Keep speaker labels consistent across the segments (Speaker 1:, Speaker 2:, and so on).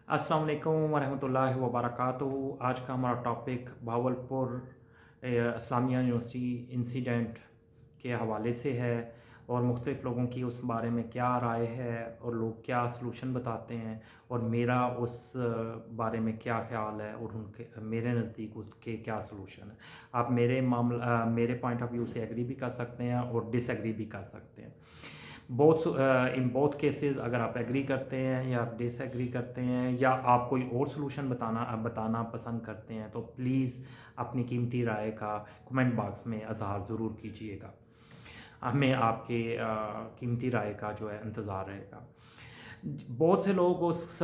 Speaker 1: अस्सलाम वालेकुम वरहमतुल्लाहि वबरकातुहू। आज का हमारा topic Bahawalpur Islamia university incident के हवाले से है और मुख्तलिफ़ लोगों की उस बारे में क्या राय है और लोग क्या सलूशन बताते हैं और मेरा उस बारे में क्या ख़्याल है और उनके मेरे नज़दीक उसके क्या सलूशन है। आप मेरे पॉइंट ऑफ व्यू से एग्री भी कर सकते हैं और डिसएग्री भी कर सकते हैं। इन बोथ केसेस अगर आप एग्री करते हैं या आप डिसएग्री करते हैं या आप कोई और सलूशन बताना पसंद करते हैं तो प्लीज़ अपनी कीमती राय का कमेंट बॉक्स में इज़हार ज़रूर कीजिएगा। हमें आपके कीमती राय का जो है इंतज़ार रहेगा। बहुत से लोग उस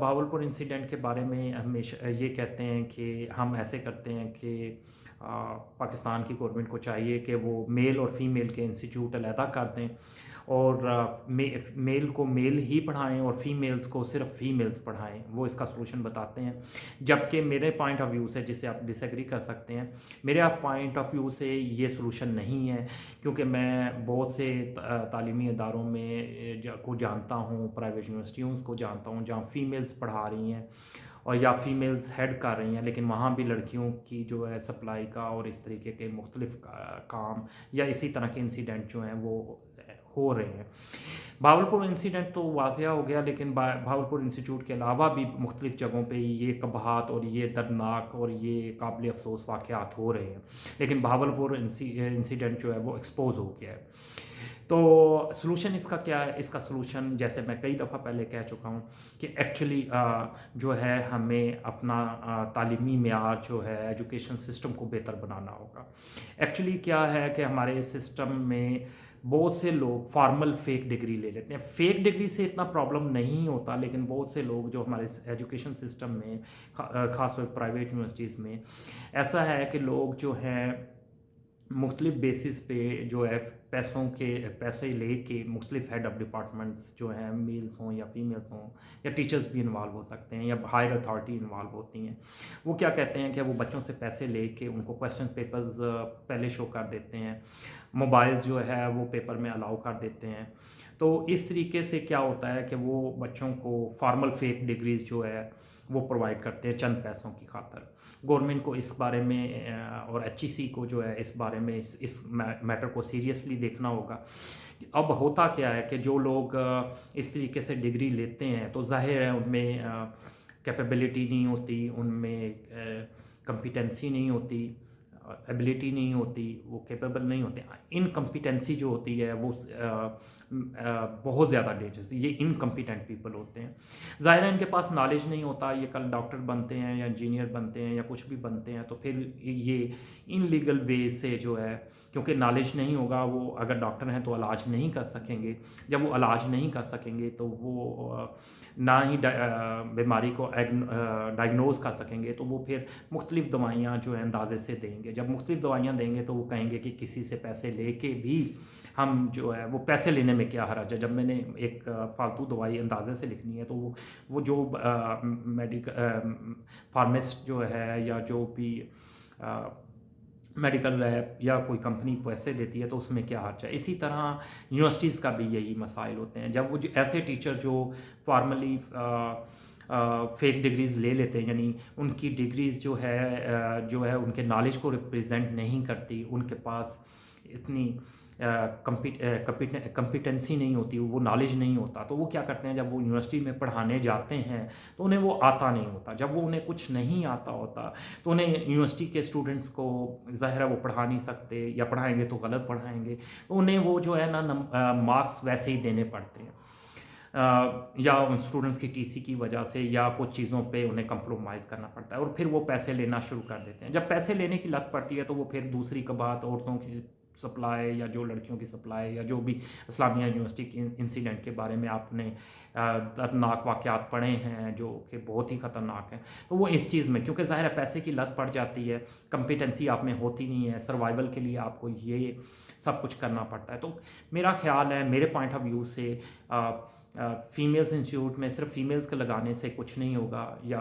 Speaker 1: भावलपुर इंसिडेंट के बारे में हमेशा ये कहते हैं कि हम ऐसे करते हैं कि पाकिस्तान की गवर्नमेंट को चाहिए कि वो मेल और फीमेल के इंस्टीट्यूट अलहदा कर दें और मेल को मेल ही पढ़ाएं और फीमेल्स को सिर्फ फीमेल्स पढ़ाएं। वो इसका सलूशन बताते हैं, जबकि मेरे पॉइंट ऑफ व्यू से, जिसे आप डिसएग्री कर सकते हैं, मेरे पॉइंट ऑफ व्यू से ये सलूशन नहीं है। क्योंकि मैं बहुत से तालीमी इदारों में को जानता हूँ, प्राइवेट यूनिवर्सिटियों को जानता हूँ जहाँ फ़ीमेल्स पढ़ा रही हैं और या फीमेल्स हेड कर रही हैं, लेकिन वहाँ भी लड़कियों की जो है सप्लाई का और इस तरीके के मुख्तलिफ काम या इसी तरह के इंसिडेंट जो हैं वो हो रहे हैं। भावलपुर इंसिडेंट तो वाक़या हो गया, लेकिन भावलपुर इंस्टीट्यूट के अलावा भी मुख्तलिफ़ जगहों पे ये कबाहत और ये दर्दनाक और ये काबिल अफसोस वाक़यात हो रहे हैं, लेकिन भावलपुर इंसिडेंट जो है वो एक्सपोज हो गया है। तो सलूशन इसका क्या है? इसका सलूशन, जैसे मैं कई दफ़ा पहले कह चुका हूँ, कि एक्चुअली जो है हमें अपना तालीमी मेयार जो है एजुकेशन सिस्टम को बेहतर बनाना होगा। एक्चुअली क्या है कि हमारे सिस्टम में बहुत से लोग फॉर्मल फेक डिग्री ले लेते हैं। फेक डिग्री से इतना प्रॉब्लम नहीं होता, लेकिन बहुत से लोग जो हमारे एजुकेशन सिस्टम में ख़ासतौर प्राइवेट यूनिवर्सिटीज़ में ऐसा है कि लोग जो हैं मुख्तलिफ बेसिस पे जो है पैसे ले के मुख्तलिफ हेड ऑफ़ डिपार्टमेंट्स जो हैं, मेल्स हों या फीमेल्स हों या टीचर्स भी इन्वॉल्व हो सकते हैं या हायर अथॉरिटी इन्वॉल्व होती हैं। वो क्या कहते हैं कि वो बच्चों से पैसे ले के उनको क्वेश्चन पेपर्स पहले शो कर देते हैं, मोबाइल जो है वो पेपर में अलाउ कर देते हैं। तो इस तरीके से क्या होता है कि वो बच्चों को फॉर्मल फेक डिग्रीज जो है वो प्रोवाइड करते हैं चंद पैसों की खातर। गवर्नमेंट को इस बारे में और एचईसी को जो है इस बारे में इस मैटर को सीरियसली देखना होगा। अब होता क्या है कि जो लोग इस तरीके से डिग्री लेते हैं तो ज़ाहिर है उनमें कैपेबिलिटी नहीं होती, उनमें कम्पिटेंसी नहीं होती, एबिलिटी नहीं होती, वो कैपेबल नहीं होते। इनकम्पिटेंसी जो होती है वो बहुत ज़्यादा डेंजरस, ये इनकम्पिटेंट पीपल होते हैं। ज़ाहिर है इनके पास नॉलेज नहीं होता, ये कल डॉक्टर बनते हैं या इंजीनियर बनते हैं या कुछ भी बनते हैं, तो फिर ये इनलीगल वे से जो है, क्योंकि नॉलेज नहीं होगा, वो अगर डॉक्टर हैं तो इलाज नहीं कर सकेंगे। जब वो इलाज नहीं कर सकेंगे तो वो ना ही बीमारी को डायग्नोज कर सकेंगे, तो वो फिर मुख्तलिफ़ दवाइयाँ जो है अंदाज़े से देंगे। जब मुख्तलिफ़ दवाइयाँ देंगे तो वो कहेंगे कि किसी से पैसे लेके भी हम जो है, वो पैसे लेने में क्या हर्ज है। जब मैंने एक फालतू दवाई अंदाज़े से लिखनी है तो वो जो फार्मासिस्ट जो है या जो भी मेडिकल लैब या कोई कंपनी पैसे देती है तो उसमें क्या हर्ज है। इसी तरह यूनिवर्सिटीज़ का भी यही मसाइल होते हैं। जब वो जो ऐसे टीचर जो फॉर्मली फेक डिग्रीज़ ले लेते हैं, यानी उनकी डिग्रीज़ जो है उनके नॉलेज को रिप्रेजेंट नहीं करती, उनके पास इतनी कम्पिटेंसी नहीं होती, वो नॉलेज नहीं होता, तो वो क्या करते हैं, जब वो यूनिवर्सिटी में पढ़ाने जाते हैं तो उन्हें वो आता नहीं होता। जब वो उन्हें कुछ नहीं आता होता तो उन्हें यूनिवर्सिटी के स्टूडेंट्स को ज़ाहिर है वो पढ़ा नहीं सकते, या पढ़ाएंगे तो गलत पढ़ाएंगे, तो उन्हें वो जो है ना मार्क्स वैसे ही देने पड़ते हैं। या उन स्टूडेंट्स की टीसी की वजह से या कुछ चीज़ों पे उन्हें कंप्रोमाइज़ करना पड़ता है और फिर वो पैसे लेना शुरू कर देते हैं। जब पैसे लेने की लत पड़ती है तो वो फिर दूसरी कबात, औरतों की सप्लाई या जो लड़कियों की सप्लाई या जो भी इस्लामिया यूनिवर्सिटी के इंसिडेंट के बारे में आपने दर्दनाक वाक़यात पढ़े हैं जो कि बहुत ही ख़तरनाक हैं, तो वो इस चीज़ में, क्योंकि ज़ाहिर है पैसे की लत पड़ जाती है, कम्पिटेंसी आप में होती नहीं है, सर्वाइवल के लिए आपको ये सब कुछ करना पड़ता है। तो मेरा ख़्याल है, मेरे पॉइंट ऑफ व्यू से फ़ीमेल्स इंस्टीट्यूट में सिर्फ फ़ीमेल्स को लगाने से कुछ नहीं होगा, या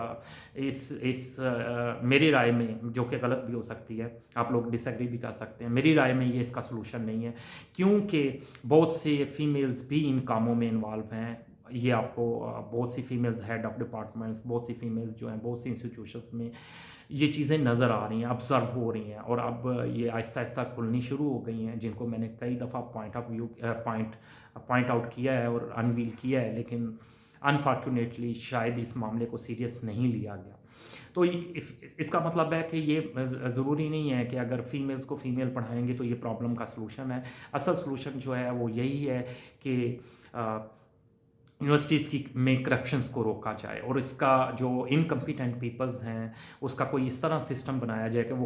Speaker 1: मेरी राय में, जो कि गलत भी हो सकती है, आप लोग डिसएग्री भी कर सकते हैं, मेरी राय में ये इसका सलूशन नहीं है, क्योंकि बहुत से फ़ीमेल्स भी इन कामों में इन्वॉल्व हैं। ये आपको बहुत सी फीमेल्स हेड ऑफ़ डिपार्टमेंट्स, बहुत सी फीमेल्स जो हैं, बहुत सी इंस्टीट्यूशंस में ये चीज़ें नज़र आ रही हैं, ऑब्ज़र्व हो रही हैं, और अब ये आहिस्ता-आहिस्ता खुलनी शुरू हो गई हैं, जिनको मैंने कई दफ़ा पॉइंट आउट किया है और अनवील किया है, लेकिन अनफॉर्चुनेटली शायद इस मामले को सीरियस नहीं लिया गया। तो इसका मतलब है कि ये ज़रूरी नहीं है कि अगर फ़ीमेल्स को फ़ीमेल पढ़ाएँगे तो ये प्रॉब्लम का सॉल्यूशन है। असल सॉल्यूशन जो है वो यही है कि यूनिवर्सिटीज़ की में करप्शंस को रोका जाए, और इसका जो इनकम्पिटेंट पीपल्स हैं उसका कोई इस तरह सिस्टम बनाया जाए कि वो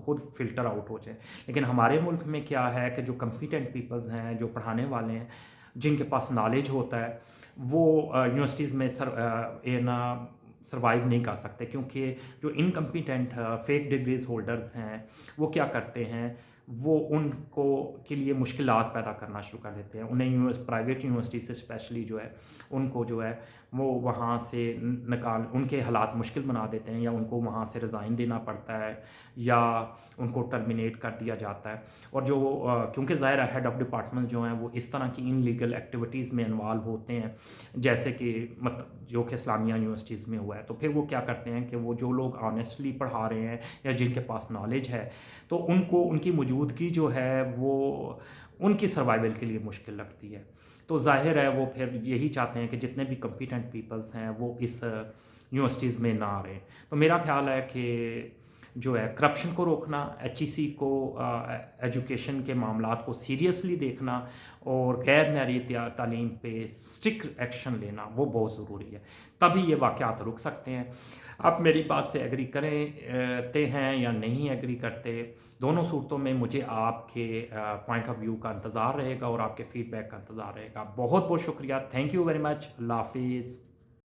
Speaker 1: खुद फ़िल्टर आउट हो जाए। लेकिन हमारे मुल्क में क्या है कि जो कम्पिटेंट पीपल्स हैं, जो पढ़ाने वाले हैं, जिनके पास नॉलेज होता है, वो यूनिवर्सिटीज़ में सर्वाइव नहीं कर सकते, क्योंकि जो इनकम्पिटेंट फेक डिग्रीज होल्डर्स हैं वो क्या करते हैं, वो उनको के लिए मुश्किलात पैदा करना शुरू कर देते हैं। उन्हें प्राइवेट यूनिवर्सिटी से स्पेशली जो है उनको जो है वो वहाँ से निकाल उनके हालात मुश्किल बना देते हैं, या उनको वहाँ से रिज़ाइन देना पड़ता है, या उनको टर्मिनेट कर दिया जाता है। और जो क्योंकि ज़ाहिर है हेड ऑफ़ डिपार्टमेंट जो हैं वो इस तरह की इनलीगल एक्टिविटीज़ में इन्वॉल्व होते हैं, जैसे कि मतलब जो कि इस्लामिया यूनिवर्सिटीज़ में हुआ है, तो फिर वो क्या करते हैं कि वो जो लोग ऑनेस्टली पढ़ा रहे हैं या जिनके पास नॉलेज है, तो उनको उनकी मौजूदगी जो है वो उनकी सर्वाइवल के लिए मुश्किल लगती है। तो ज़ाहिर है वो फिर यही चाहते हैं कि जितने भी कम्पिटेंट पीपल्स हैं वो इस यूनिवर्सिटीज़ में ना आ रहें। तो मेरा ख़्याल है कि जो है करप्शन को रोकना, एचईसी को एजुकेशन के मामलात को सीरियसली देखना, और गैर मयारी तालीम पे स्ट्रिक्ट एक्शन लेना वो बहुत ज़रूरी है। तभी ये वाक़यात रुक सकते हैं। आप मेरी बात से एग्री करें ते हैं या नहीं एग्री करते, दोनों सूरतों में मुझे आपके पॉइंट ऑफ व्यू का इंतज़ार रहेगा और आपके फ़ीडबैक का इंतज़ार रहेगा। बहुत बहुत शुक्रिया, थैंक यू वेरी मच, अल्लाह हाफ़िज़।